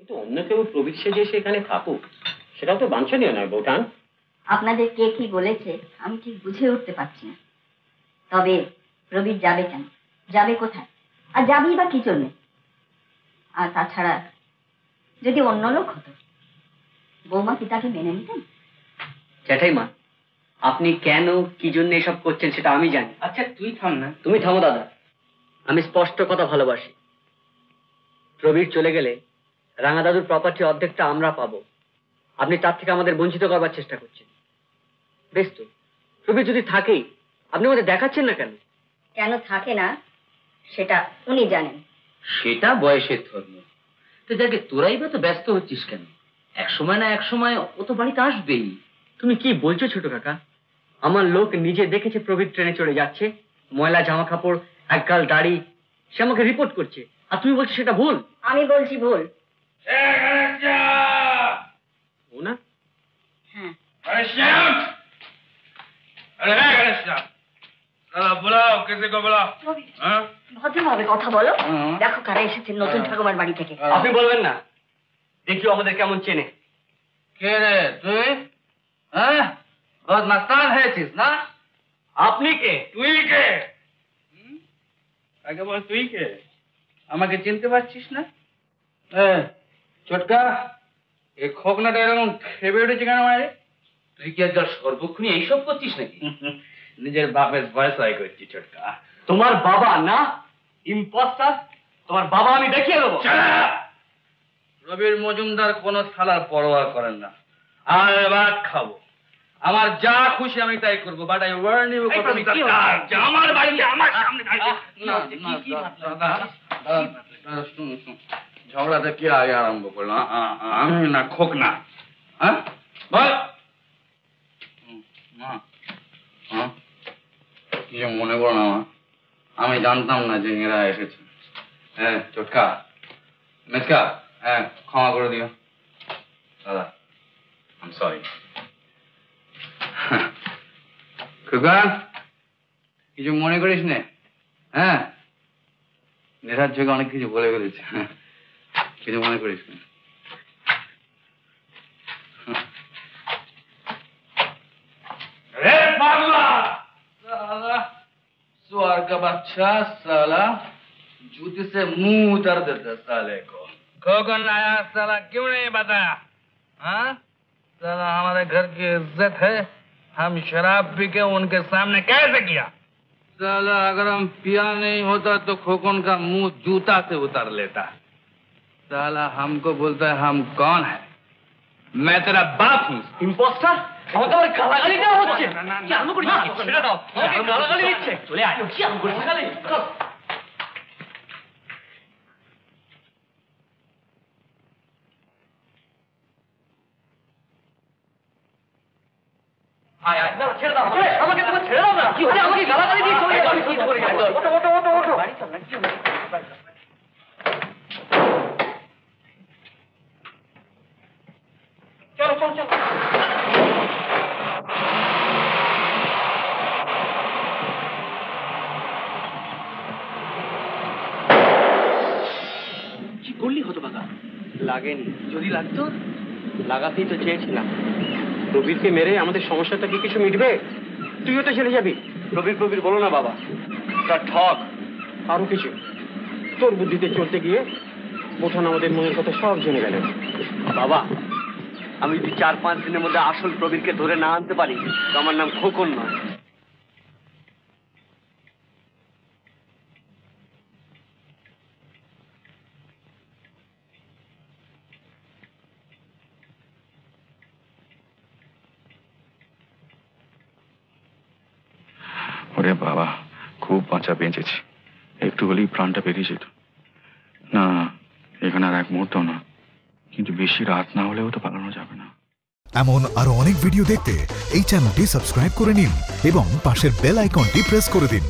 কিন্তু অন্য কেউ প্রবীর সেজে এসে এখানে থাকুক, সেটাও তো বাঞ্ছনীয় নয় বৌঠান। আপনাদের কে কি বলেছে আমি ঠিক বুঝে উঠতে পারছি না। তবে প্রবীর যাবে কেন, যাবে কোথায়, আর যাবেই বা কি জন্যে? আর তাছাড়া যদি অন্য লোক হতো, বৌমা কি তাকে মেনে নিতেন? জ্যাঠাইমা, আপনি কেন কি জন্য এসব করছেন সেটা আমি জানি। আচ্ছা তুই থাম না। তুমি থামো দাদা। আমি স্পষ্ট কথা ভালোবাসি। প্রবীর চলে গেলে রাঙা দাদুর প্রপার্টি অর্ধেকটা আমরা পাবো। আপনি তার থেকে আমাদের বঞ্চিত করবার চেষ্টা করছেন। বেশ তো, প্রবীর যদি থাকেই আপনি আমাদের দেখাচ্ছেন না কেন? কেন থাকে না সেটা উনি জানেন। সেটা বয়সের ধর্ম। তো দেখে তোরাই বা তো ব্যস্ত হচ্ছিস কেন? এক সময় না এক সময় ও তো বাড়িতে আসবেই। তুমি কি বলছো ছোট কাকা? আমার লোক নিজে দেখেছে প্রবীর ট্রেনে চড়ে যাচ্ছে, ময়লা জামা কাপড়, একগাল দাড়ি, সে আমাকে রিপোর্ট করছে, আর তুমি বলছো সেটা ভুল? আমি বলছি ভুল। ও না? হ্যাঁ। ভদ্রভাবে কথা বলো। দেখো কারা এসেছে নতুন ঠাকুমার বাড়ি থেকে। আপনি বলবেন না? দেখিও আমাদের কেমন চেনে। কে রে তুই? হ্যাঁ, বদমাস্তান হয়েছিস না? আপনি কে? তুই কে? আগে বল তুই কে? আমাকে চিনতে পারছিস না? চটকা, এই খোকনাটা এরকম খেপে উঠেছে কেন মায়ের? তুই কি আজকাল সর্বক্ষণই এইসব করছিস নাকি? নিজের বাপের ভয় সয় করছি চটকা। তোমার বাবা না ইম্পোস্টার? তোমার বাবা আমি দেখিয়ে দেবো। রবির মজুমদার কোন শালার পরোয়া করেন না। আর ভাত খাবো, আমার যা খুশি আমি তাই করবো, বাট আই ওয়ার্ন ইউ। আমার বাড়িতে আমার সামনে শুন, ঝগড়াটা কে আগে আরম্ভ করলো? আমি না খোক না? হ্যাঁ বল। কিছু মনে করো না, আমি জানতাম না যে এরা এসেছে। হ্যাঁ চটকা, মেচকা, হ্যাঁ ক্ষমা করে দিও দাদা, আই এম সরি। খোকা, কিছু মনে করিস নে? হ্যাঁ, নেশার চোখে অনেক কিছু বলে ফেলেছে, কিছু মনে করিস না। सुअर का बच्चा साला जूते से मुंह उतर देता साले को। खोकन आया साला क्यों नहीं बताया? हाँ साला हमारे घर की इज्जत है, हम शराब पी के उनके सामने कैसे किया? साला अगर हम पिया नहीं होता तो खोकन का मुंह जूता से उतार लेता। साला हमको बोलता है हम कौन है? मैं तेरा बाप हूँ। ইম্পোস্টার, আমাকে আবার গালাগালি দেওয়া হচ্ছে। কি আরম্ভ করেছি? ছেড়ে দাও, আমাকে গালাগালি দিচ্ছে। চলে আয়। কি আরম্ভ করেছি গালি? আয় আয়, না ছেড়ে দাও আমাকে, তোমার ছেড়ে দাও না। কি হচ্ছে? আমাকে গালাগালি দিয়ে চলে যাচ্ছে। কি করে গেল? ওঠো ওঠো ওঠো ওঠো। বাড়ি চল না, কি হচ্ছে? চলো চলো চলো। কি করলি হতভাগা? লাগেনি। যদি লাগতো? লাগাতেই তো চেয়েছিলাম। প্রবীরকে মেরে আমাদের সমস্যাটা কি কিছু মিটবে? তুইও তো চলে যাবি। প্রবীর বলো না বাবা, তার ঠক। আরো কিছু তোর বুদ্ধিতে চলতে গিয়ে বোঠান আমাদের মনের কথা সব জেনে গেলেন। বাবা, আমি যদি 4-5 দিনের মধ্যে আসল প্রবীরকে ধরে না আনতে পারি তো আমার নাম খোকন নয়। ওরে বাবা, খুব বাঁচা বেঁচেছি, একটু হলেই প্রাণটা বেরিয়ে যেত। না এখানে আর এক মুহূর্ত না, কিন্তু বেশি রাত না হলেও তো পালানো যাবে না। এমন আরো অনেক ভিডিও দেখতে এই চ্যানেলটি সাবস্ক্রাইব করে নিন এবং পাশের বেল আইকনটি প্রেস করে দিন।